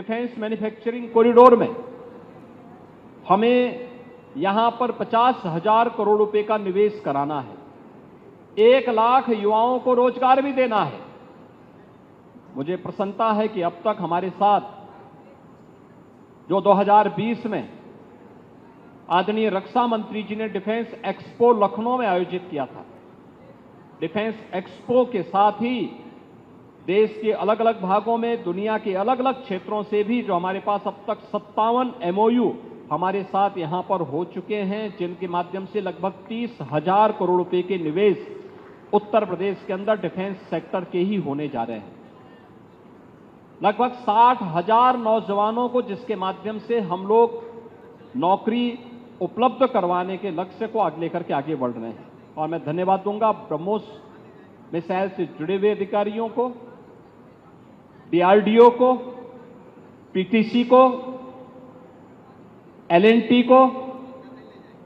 Defence manufacturing corridor में हमें यहां पर 50,000 करोड़ रुपए का निवेश कराना है, 1 लाख युवाओं को रोजगार भी देना है। मुझे प्रसन्नता है कि अब तक हमारे साथ जो 2020 में आदरणीय रक्षा मंत्री जी ने डिफेंस एक्सपो लखनऊ में आयोजित किया था, डिफेंस एक्सपो के साथ ही देश के अलग अलग भागों में, दुनिया के अलग अलग क्षेत्रों से भी जो हमारे पास अब तक 57 MOU हमारे साथ यहां पर हो चुके हैं, जिनके माध्यम से लगभग 30,000 करोड़ रुपए के निवेश उत्तर प्रदेश के अंदर डिफेंस सेक्टर के ही होने जा रहे हैं। लगभग 60,000 नौजवानों को जिसके माध्यम से हम लोग नौकरी उपलब्ध करवाने के लक्ष्य को आगे लेकर के आगे बढ़ रहे हैं। और मैं धन्यवाद दूंगा ब्रह्मोस मिसाइल से जुड़े हुए अधिकारियों को, DRDO को, PTC को, L&T को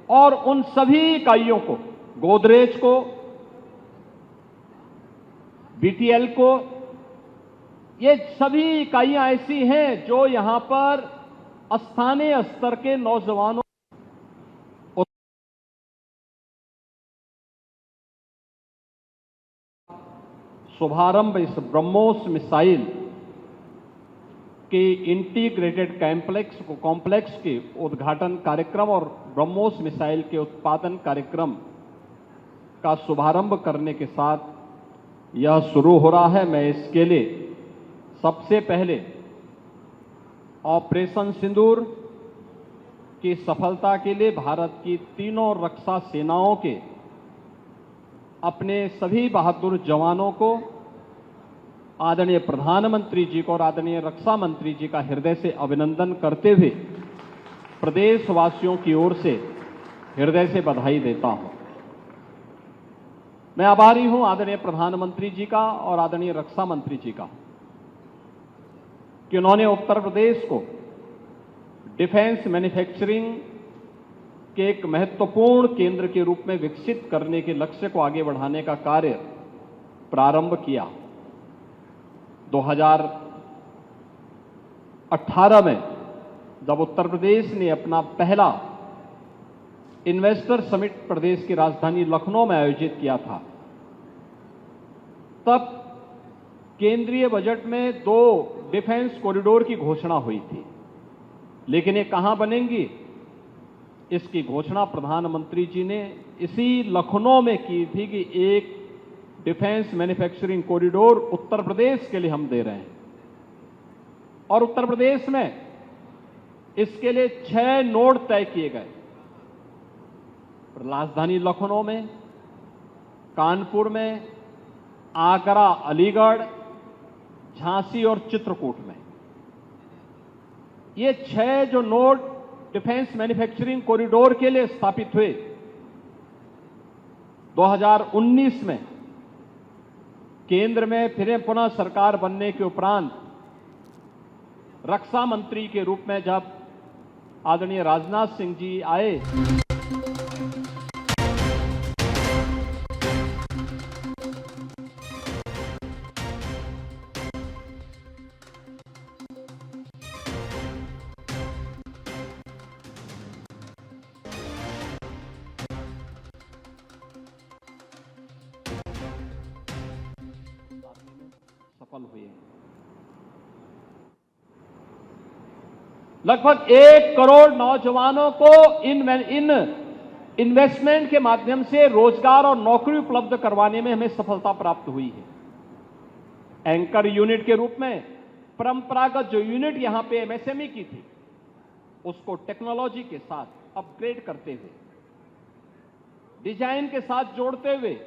और उन सभी इकाइयों को, गोदरेज को, BTL को। ये सभी इकाइयां ऐसी हैं जो यहां पर स्थानीय स्तर के नौजवानों शुभारंभ इस ब्रह्मोस मिसाइल के इंटीग्रेटेड कॉम्प्लेक्स के उद्घाटन कार्यक्रम और ब्रह्मोस मिसाइल के उत्पादन कार्यक्रम का शुभारंभ करने के साथ यह शुरू हो रहा है। मैं इसके लिए सबसे पहले ऑपरेशन सिंदूर की सफलता के लिए भारत की तीनों रक्षा सेनाओं के अपने सभी बहादुर जवानों को, आदरणीय प्रधानमंत्री जी को और आदरणीय रक्षा मंत्री जी का हृदय से अभिनंदन करते हुए प्रदेशवासियों की ओर से हृदय से बधाई देता हूं। मैं आभारी हूं आदरणीय प्रधानमंत्री जी का और आदरणीय रक्षा मंत्री जी का कि उन्होंने उत्तर प्रदेश को डिफेंस मैन्युफैक्चरिंग के एक महत्वपूर्ण केंद्र के रूप में विकसित करने के लक्ष्य को आगे बढ़ाने का कार्य प्रारंभ किया। 2018 में जब उत्तर प्रदेश ने अपना पहला इन्वेस्टर समिट प्रदेश की राजधानी लखनऊ में आयोजित किया था, तब केंद्रीय बजट में 2 डिफेंस कॉरिडोर की घोषणा हुई थी, लेकिन ये कहां बनेंगी, इसकी घोषणा प्रधानमंत्री जी ने इसी लखनऊ में की थी कि एक defence manufacturing corridor Uttar Pradesh के लिए हम दे रहे हैं। और उत्तर प्रदेश में इसके लिए 6 नोड तय किए गए, राजधानी लखनऊ में, कानपुर में, आगरा, अलीगढ़, झांसी और चित्रकूट में। ये 6 जो नोड डिफेंस मैन्युफैक्चरिंग कॉरिडोर के लिए स्थापित हुए, 2019 में केंद्र में फिर पुनः सरकार बनने के उपरांत रक्षा मंत्री के रूप में जब आदरणीय राजनाथ सिंह जी आए, सफल हुए। लगभग 1 करोड़ नौजवानों को इन इन्वेस्टमेंट के माध्यम से रोजगार और नौकरी उपलब्ध करवाने में हमें सफलता प्राप्त हुई है। एंकर यूनिट के रूप में परंपरागत जो यूनिट यहां पे MSME की थी, उसको टेक्नोलॉजी के साथ अपग्रेड करते हुए, डिजाइन के साथ जोड़ते हुए,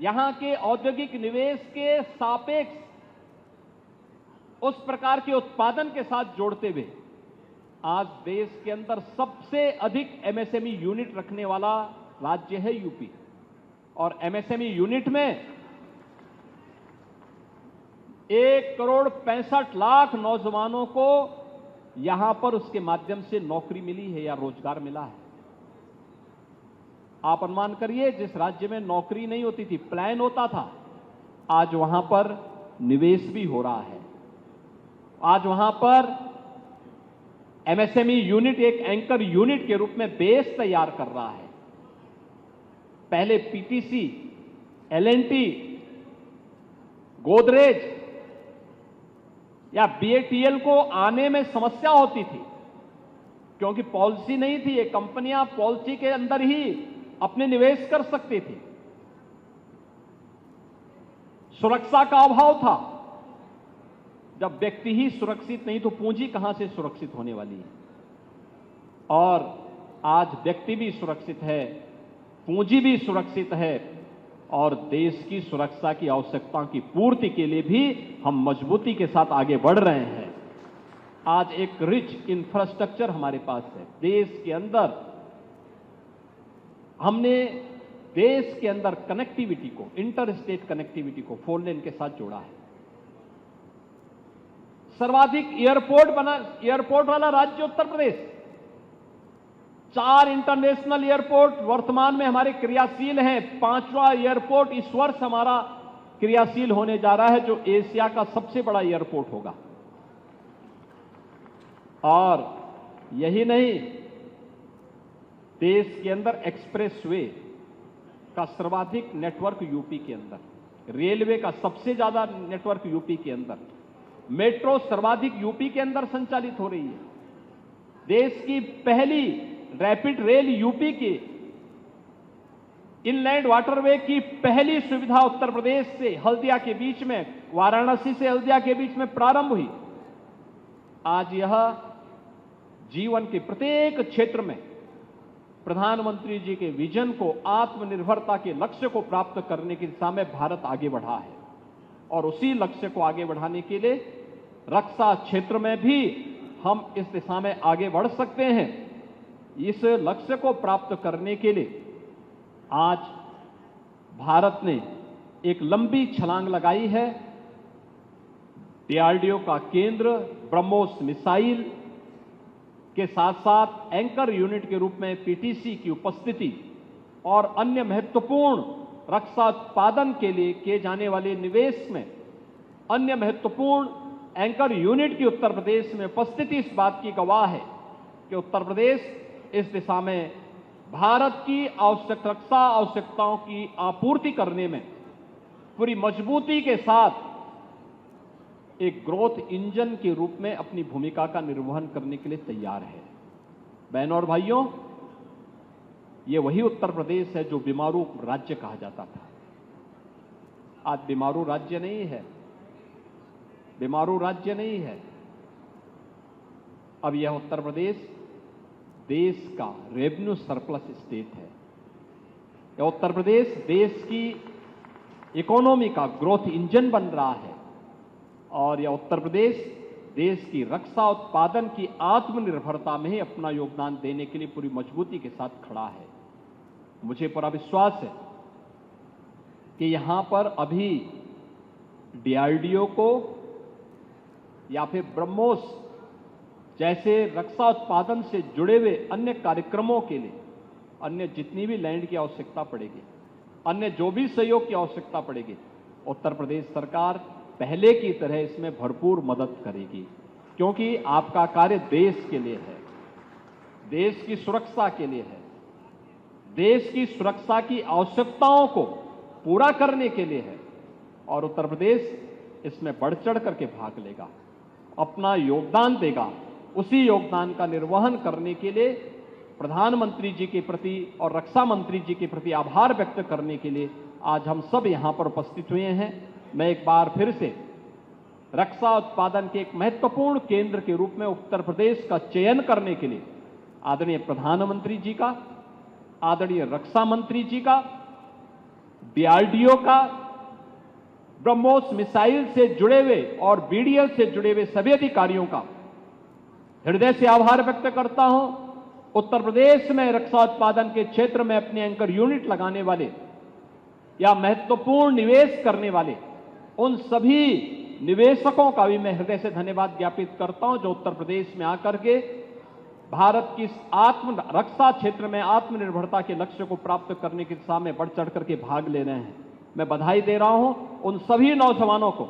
यहां के औद्योगिक निवेश के सापेक्ष उस प्रकार के उत्पादन के साथ जोड़ते हुए आज देश के अंदर सबसे अधिक MSME यूनिट रखने वाला राज्य है यूपी। और MSME यूनिट में 1,65,00,000 नौजवानों को यहां पर उसके माध्यम से नौकरी मिली है या रोजगार मिला है। आप अनुमान करिए, जिस राज्य में नौकरी नहीं होती थी, प्लान होता था, आज वहां पर निवेश भी हो रहा है। आज वहां पर एमएसएमई यूनिट एक एंकर यूनिट के रूप में बेस तैयार कर रहा है। पहले पीटीसी, एलएनटी, गोदरेज या बीएटीएल को आने में समस्या होती थी, क्योंकि पॉलिसी नहीं थी। ये कंपनियां पॉलिसी के अंदर ही अपने निवेश कर सकती थी। सुरक्षा का अभाव था। जब व्यक्ति ही सुरक्षित नहीं तो पूंजी कहां से सुरक्षित होने वाली है। और आज व्यक्ति भी सुरक्षित है, पूंजी भी सुरक्षित है और देश की सुरक्षा की आवश्यकता की पूर्ति के लिए भी हम मजबूती के साथ आगे बढ़ रहे हैं। आज एक रिच इंफ्रास्ट्रक्चर हमारे पास है। देश के अंदर हमने देश के अंदर कनेक्टिविटी को, इंटर स्टेट कनेक्टिविटी को 4 लेन के साथ जोड़ा है। सर्वाधिक एयरपोर्ट वाला राज्य उत्तर प्रदेश। 4 इंटरनेशनल एयरपोर्ट वर्तमान में हमारे क्रियाशील हैं। 5वां एयरपोर्ट इस वर्ष हमारा क्रियाशील होने जा रहा है, जो एशिया का सबसे बड़ा एयरपोर्ट होगा। और यही नहीं, देश के अंदर एक्सप्रेसवे का सर्वाधिक नेटवर्क यूपी के अंदर, रेलवे का सबसे ज्यादा नेटवर्क यूपी के अंदर, मेट्रो सर्वाधिक यूपी के अंदर संचालित हो रही है। देश की पहली रैपिड रेल यूपी की, इनलैंड वाटरवे की पहली सुविधा उत्तर प्रदेश से हल्दिया के बीच में, वाराणसी से हल्दिया के बीच में प्रारंभ हुई। आज यह जीवन के प्रत्येक क्षेत्र में प्रधानमंत्री जी के विजन को, आत्मनिर्भरता के लक्ष्य को प्राप्त करने की दिशा में भारत आगे बढ़ा है। और उसी लक्ष्य को आगे बढ़ाने के लिए रक्षा क्षेत्र में भी हम इस दिशा में आगे बढ़ सकते हैं। इस लक्ष्य को प्राप्त करने के लिए आज भारत ने एक लंबी छलांग लगाई है। डीआरडीओ का केंद्र ब्रह्मोस मिसाइल के साथ साथ एंकर यूनिट के रूप में पीटीसी की उपस्थिति और अन्य महत्वपूर्ण रक्षा उत्पादन के लिए किए जाने वाले निवेश में अन्य महत्वपूर्ण एंकर यूनिट की उत्तर प्रदेश में उपस्थिति इस बात की गवाह है कि उत्तर प्रदेश इस दिशा में भारत की रक्षा आवश्यकताओं की आपूर्ति करने में पूरी मजबूती के साथ एक ग्रोथ इंजन के रूप में अपनी भूमिका का निर्वहन करने के लिए तैयार है। बहनों और भाइयों, ये वही उत्तर प्रदेश है जो बीमारू राज्य कहा जाता था। आज बीमारू राज्य नहीं है, बीमारू राज्य नहीं है। अब यह उत्तर प्रदेश देश का रेवेन्यू सरप्लस स्टेट है। यह उत्तर प्रदेश देश की इकोनॉमी का ग्रोथ इंजन बन रहा है और यह उत्तर प्रदेश देश की रक्षा उत्पादन की आत्मनिर्भरता में ही अपना योगदान देने के लिए पूरी मजबूती के साथ खड़ा है। मुझे पूरा विश्वास है कि यहां पर अभी डीआरडीओ को या फिर ब्रह्मोस जैसे रक्षा उत्पादन से जुड़े हुए अन्य कार्यक्रमों के लिए अन्य जितनी भी लैंड की आवश्यकता पड़ेगी, अन्य जो भी सहयोग की आवश्यकता पड़ेगी, उत्तर प्रदेश सरकार पहले की तरह इसमें भरपूर मदद करेगी। क्योंकि आपका कार्य देश के लिए है, देश की सुरक्षा के लिए है, देश की सुरक्षा की आवश्यकताओं को पूरा करने के लिए है और उत्तर प्रदेश इसमें बढ़ चढ़ करके भाग लेगा, अपना योगदान देगा। उसी योगदान का निर्वहन करने के लिए प्रधानमंत्री जी के प्रति और रक्षा मंत्री जी के प्रति आभार व्यक्त करने के लिए आज हम सब यहां पर उपस्थित हुए हैं। मैं एक बार फिर से रक्षा उत्पादन के एक महत्वपूर्ण केंद्र के रूप में उत्तर प्रदेश का चयन करने के लिए आदरणीय प्रधानमंत्री जी का, आदरणीय रक्षा मंत्री जी का, डीआरडीओ का, ब्रह्मोस मिसाइल से जुड़े हुए और बीडीएल से जुड़े हुए सभी अधिकारियों का हृदय से आभार व्यक्त करता हूं। उत्तर प्रदेश में रक्षा उत्पादन के क्षेत्र में अपने एंकर यूनिट लगाने वाले या महत्वपूर्ण निवेश करने वाले उन सभी निवेशकों का भी मैं हृदय से धन्यवाद ज्ञापित करता हूं, जो उत्तर प्रदेश में आकर के भारत की रक्षा क्षेत्र में आत्मनिर्भरता के लक्ष्य को प्राप्त करने की दिशा में बढ़ चढ़ करके भाग ले रहे हैं। मैं बधाई दे रहा हूं उन सभी नौजवानों को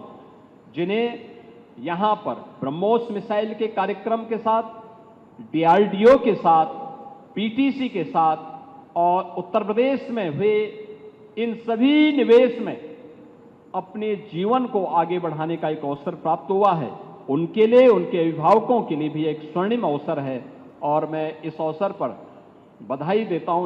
जिन्हें यहां पर ब्रह्मोस मिसाइल के कार्यक्रम के साथ, डीआरडीओ के साथ, पीटीसी के साथ और उत्तर प्रदेश में हुए इन सभी निवेश में अपने जीवन को आगे बढ़ाने का एक अवसर प्राप्त हुआ है। उनके लिए, उनके अभिभावकों के लिए भी एक स्वर्णिम अवसर है और मैं इस अवसर पर बधाई देता हूं।